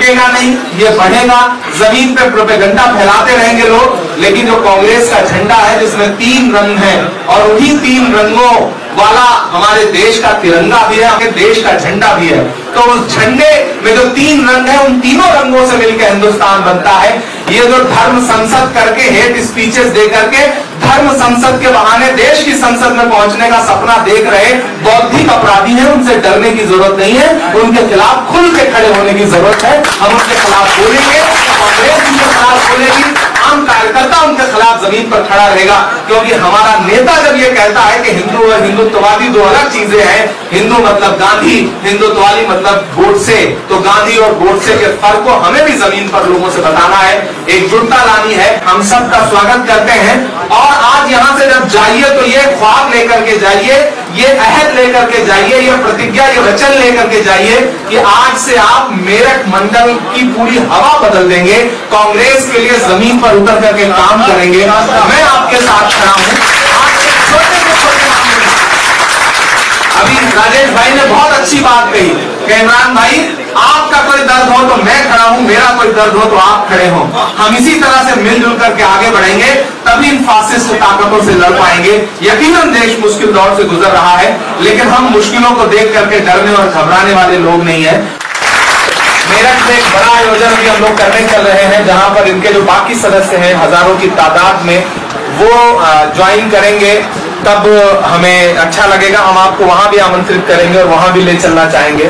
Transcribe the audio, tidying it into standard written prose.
रुकेगा नहीं, ये बढ़ेगा। जमीन पे प्रोपेगेंडा फैलाते रहेंगे लोग, लेकिन जो कांग्रेस का झंडा है जिसमें 3 रंग हैं और उन्हीं 3 रंगों वाला हमारे देश का तिरंगा भी है, हमारे देश का झंडा भी है। तो उस झंडे में जो 3 रंग है, उन तीनों रंगों से मिलकर हिंदुस्तान बनता है। ये जो धर्म संसद करके हेट स्पीचेस दे करके धर्म संसद के बहाने देश की संसद में पहुंचने का सपना देख रहे बौद्धिक अपराधी हैं, उनसे डरने की जरूरत नहीं है, उनके खिलाफ खुल के खड़े होने की जरूरत है। हम उनके खिलाफ बोलेंगे, कांग्रेस उनके खिलाफ बोलेगी, आम कार्यकर्ता उनके खिलाफ जमीन पर खड़ा रहेगा। क्योंकि हमारा नेता जब ये कहता है कि हिंदू और हिंदुत्ववादी 2 अलग चीजें हैं, हिंदू मतलब गांधी, हिंदुत्ववादी मतलब गोडसे, तो गांधी और गोडसे के फर्क को हमें भी जमीन पर लोगों से बताना है, एकजुटता लानी है। हम सबका स्वागत करते हैं और आज यहाँ से जब जाइए तो ये ख्वाब लेकर के जाइए, ये अहद लेकर के जाइए, ये प्रतिज्ञा, ये वचन लेकर के जाइए कि आज से आप मेरठ मंडल की पूरी हवा बदल देंगे, कांग्रेस के लिए जमीन पर उतर करके काम करेंगे। मैं आपके साथ खड़ा हूं। छोटे से छोटे अभी राजेश भाई ने बहुत अच्छी बात कही कि इमरान भाई आपका कोई दर्द हो तो मैं खड़ा हूं, मेरा कोई दर्द हो तो आप खड़े हो। हम इसी तरह से मिलजुल करके आगे बढ़ेंगे, तभी इन फासिस्ट ताकतों से लड़ पाएंगे। यकीनन देश मुश्किल दौर से गुजर रहा है, लेकिन हम मुश्किलों को देख करके डरने और घबराने वाले लोग नहीं है। मेरठ में एक बड़ा आयोजन भी हम लोग करने चल रहे हैं, जहां पर इनके जो बाकी सदस्य हैं हजारों की तादाद में, वो ज्वाइन करेंगे, तब हमें अच्छा लगेगा। हम आपको वहां भी आमंत्रित करेंगे और वहां भी ले चलना चाहेंगे।